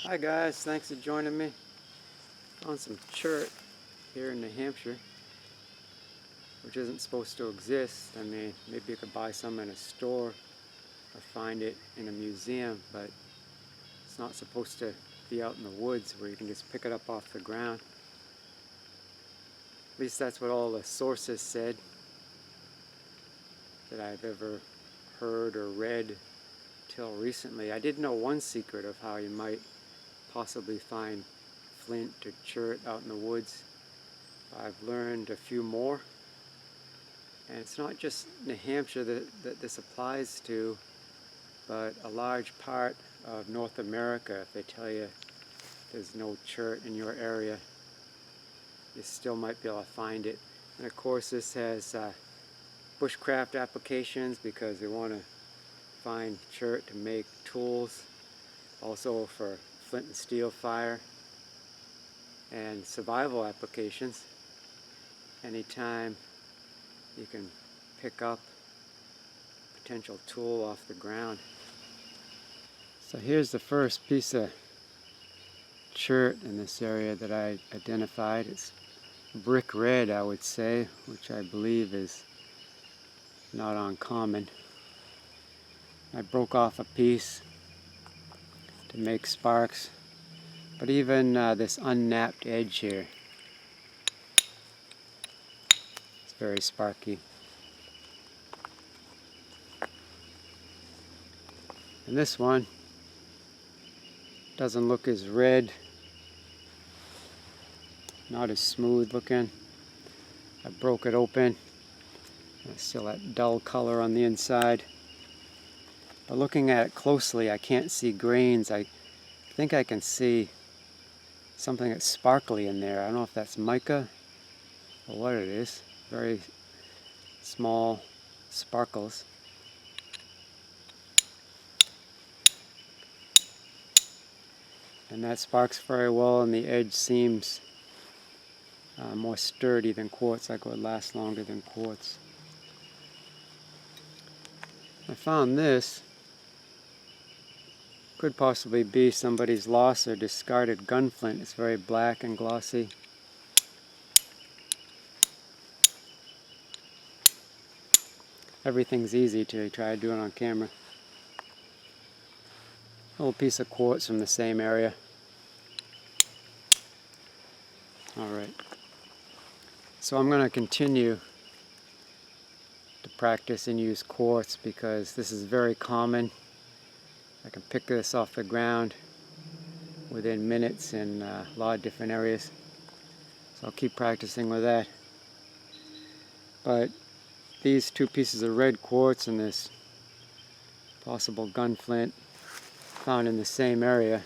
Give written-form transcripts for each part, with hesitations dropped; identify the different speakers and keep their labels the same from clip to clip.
Speaker 1: Hi guys, thanks for joining me. Found some chert here in New Hampshire, which isn't supposed to exist. I mean, maybe you could buy some in a store or find it in a museum, but it's not supposed to be out in the woods where you can just pick it up off the ground. At least that's what all the sources said that I've ever heard or read till recently. I did know one secret of how you might possibly find flint or chert out in the woods. I've learned a few more, and it's not just New Hampshire that this applies to, but a large part of North America. If they tell you there's no chert in your area, you still might be able to find it. And of course this has bushcraft applications because they want to find chert to make tools, also for flint and steel fire, and survival applications. Anytime you can pick up a potential tool off the ground. So here's the first piece of chert in this area that I identified. It's brick red, I would say, which I believe is not uncommon. I broke off a piece to make sparks, but even this unnapped edge here, it's very sparky. And this one doesn't look as red, not as smooth looking. I broke it open. There's still that dull color on the inside. But looking at it closely, I can't see grains. I think I can see something that's sparkly in there. I don't know if that's mica or what it is. Very small sparkles. And that sparks very well, and the edge seems more sturdy than quartz, like it would last longer than quartz. I found this. Could possibly be somebody's lost or discarded gunflint. It's very black and glossy. Everything's easy to try to do it on camera. A little piece of quartz from the same area. Alright. So I'm going to continue to practice and use quartz because this is very common. I can pick this off the ground within minutes in a lot of different areas. So I'll keep practicing with that. But these two pieces of red quartz and this possible gunflint found in the same area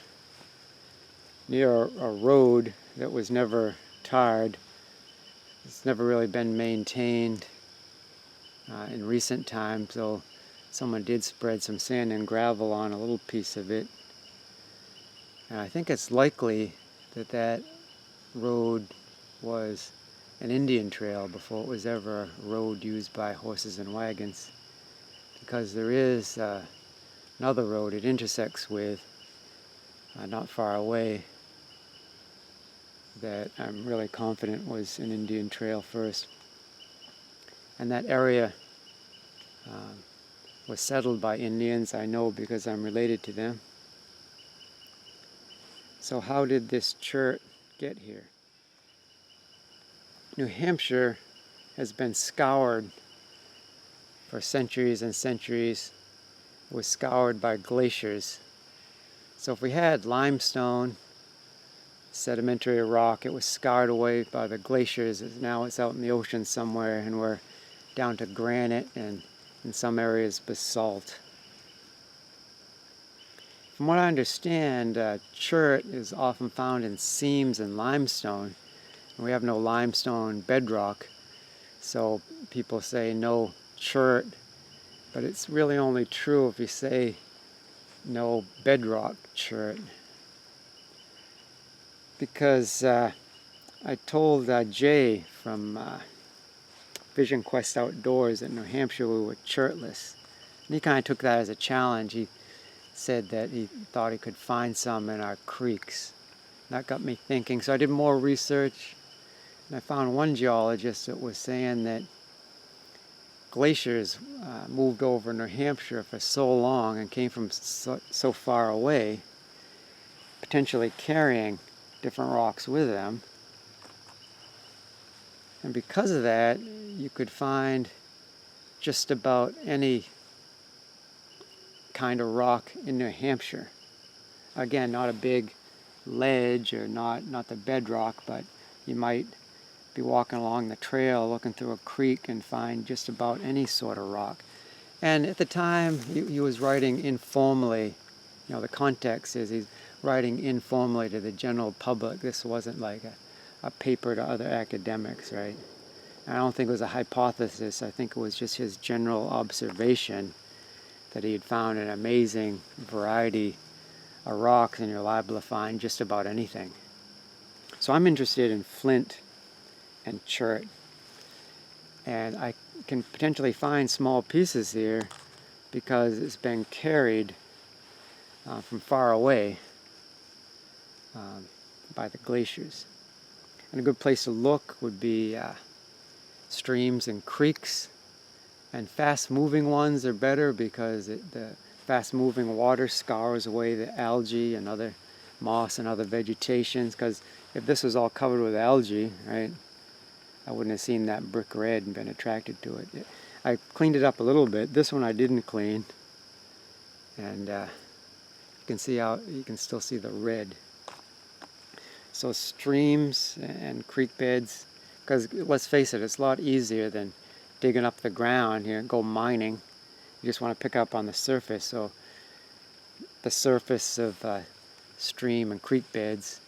Speaker 1: near a road that was never tarred. It's never really been maintained in recent times, so someone did spread some sand and gravel on a little piece of it. And I think it's likely that that road was an Indian trail before it was ever a road used by horses and wagons, because there is another road it intersects with not far away that I'm really confident was an Indian trail first. And that area was settled by Indians, I know, because I'm related to them. So how did this chert get here? New Hampshire has been scoured for centuries and centuries. It was scoured by glaciers. So if we had limestone, sedimentary rock, it was scoured away by the glaciers. Now it's out in the ocean somewhere, and we're down to granite and in some areas basalt. From what I understand, chert is often found in seams and limestone. And we have no limestone bedrock, so people say no chert, but it's really only true if you say no bedrock chert. Because I told Jay from Vision Quest Outdoors in New Hampshire we were chertless. And he kind of took that as a challenge. He said that he thought he could find some in our creeks. That got me thinking, so I did more research, and I found one geologist that was saying that glaciers moved over New Hampshire for so long and came from so far away, potentially carrying different rocks with them. And because of that, you could find just about any kind of rock in New Hampshire. Again, not a big ledge or not the bedrock, but you might be walking along the trail looking through a creek and find just about any sort of rock. And at the time, he was writing informally. You know, the context is he's writing informally to the general public. This wasn't like a paper to other academics, right? And I don't think it was a hypothesis. I think it was just his general observation that he had found an amazing variety of rocks, and you're liable to find just about anything. So I'm interested in flint and chert, and I can potentially find small pieces here because it's been carried from far away by the glaciers. And a good place to look would be streams and creeks, and fast-moving ones are better because the fast-moving water scours away the algae and other moss and other vegetations, because if this was all covered with algae, right, I wouldn't have seen that brick red and been attracted to it. I cleaned it up a little bit. This one I didn't clean, and you can see how you can still see the red. So streams and creek beds, because let's face it, it's a lot easier than digging up the ground here and go mining. You just want to pick up on the surface. So the surface of stream and creek beds,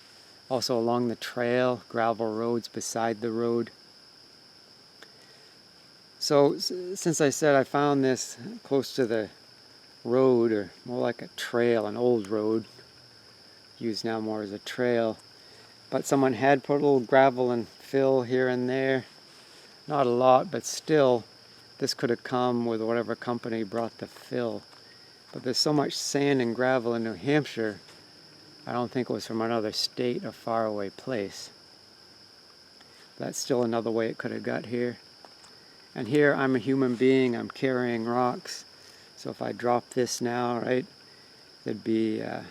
Speaker 1: also along the trail, gravel roads beside the road. So since I said I found this close to the road, or more like a trail, an old road, used now more as a trail, but someone had put a little gravel and fill here and there. Not a lot, but still, this could have come with whatever company brought the fill. But there's so much sand and gravel in New Hampshire, I don't think it was from another state or faraway place. That's still another way it could have got here. And here I'm a human being, I'm carrying rocks. So if I drop this now, right, there'd be a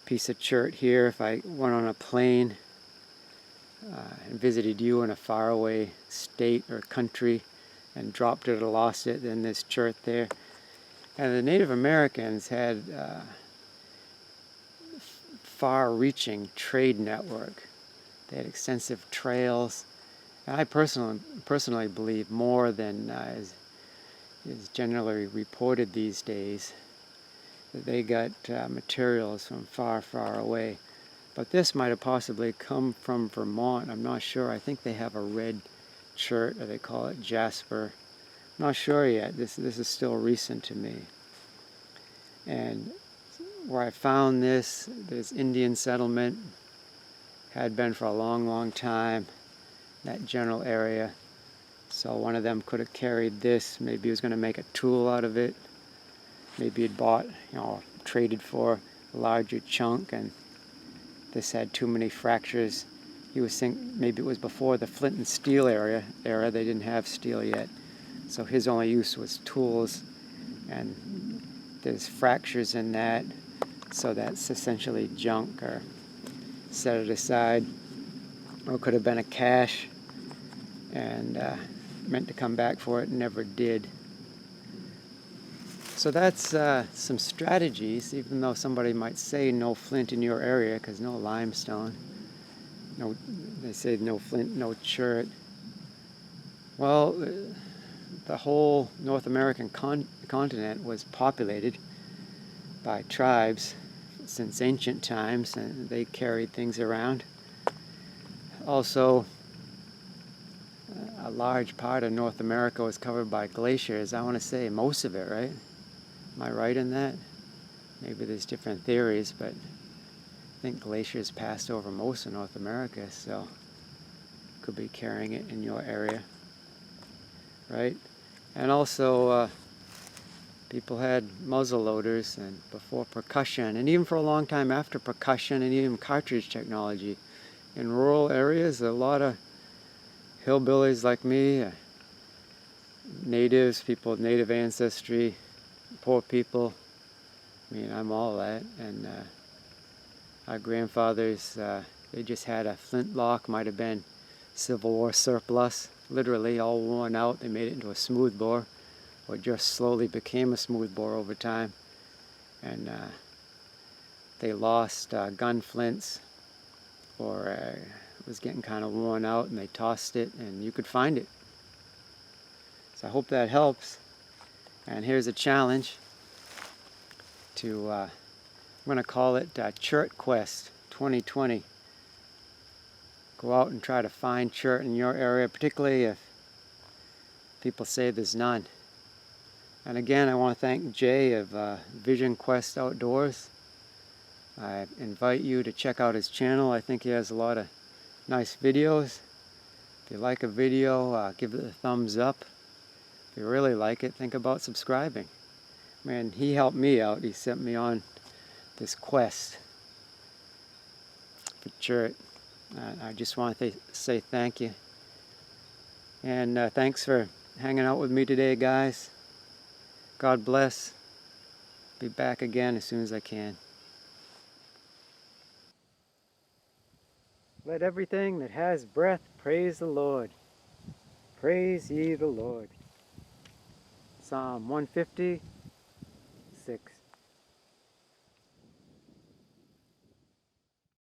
Speaker 1: piece of chert here. If I went on a plane and visited you in a faraway state or country and dropped it or lost it, then there's chert there. And the Native Americans had far-reaching trade network. They had extensive trails, and I personally believe more than is generally reported these days, that they got materials from far, far away. But this might have possibly come from Vermont. I'm not sure. I think they have a red chert, or they call it jasper. I'm not sure yet. This is still recent to me. And where I found this Indian settlement, had been for a long, long time, that general area. So one of them could have carried this. Maybe he was going to make a tool out of it. Maybe he'd bought, traded for a larger chunk, and this had too many fractures. He was thinking maybe it was before the flint and steel era. They didn't have steel yet. So his only use was tools, and there's fractures in that. So that's essentially junk, or set it aside. Or it could have been a cache and meant to come back for it and never did. So that's some strategies, even though somebody might say no flint in your area because no limestone. No, they say no flint, no chert. Well, the whole North American continent was populated by tribes since ancient times, and they carried things around. Also, a large part of North America was covered by glaciers. I want to say most of it, right? Am I right in that? Maybe there's different theories, but I think glaciers passed over most of North America, so could be carrying it in your area, right? And also, People had muzzle loaders and before percussion, and even for a long time after percussion and even cartridge technology. In rural areas, a lot of hillbillies like me, natives, people with native ancestry, poor people, I mean, I'm all that, and our grandfathers, they just had a flintlock, might have been Civil War surplus, literally all worn out. They made it into a smoothbore, or just slowly became a smoothbore over time. And they lost gun flints, or it was getting kind of worn out, and they tossed it, and you could find it. So I hope that helps. And here's a challenge to, I'm going to call it Chert Quest 2020. Go out and try to find chert in your area, particularly if people say there's none. And again, I want to thank Jay of Vision Quest Outdoors. I invite you to check out his channel. I think he has a lot of nice videos. If you like a video, give it a thumbs up. If you really like it, think about subscribing. Man, he helped me out. He sent me on this quest for chert. I just want to say thank you. And thanks for hanging out with me today, guys. God bless. Be back again as soon as I can. Let everything that has breath praise the Lord. Praise ye the Lord. Psalm 150:6.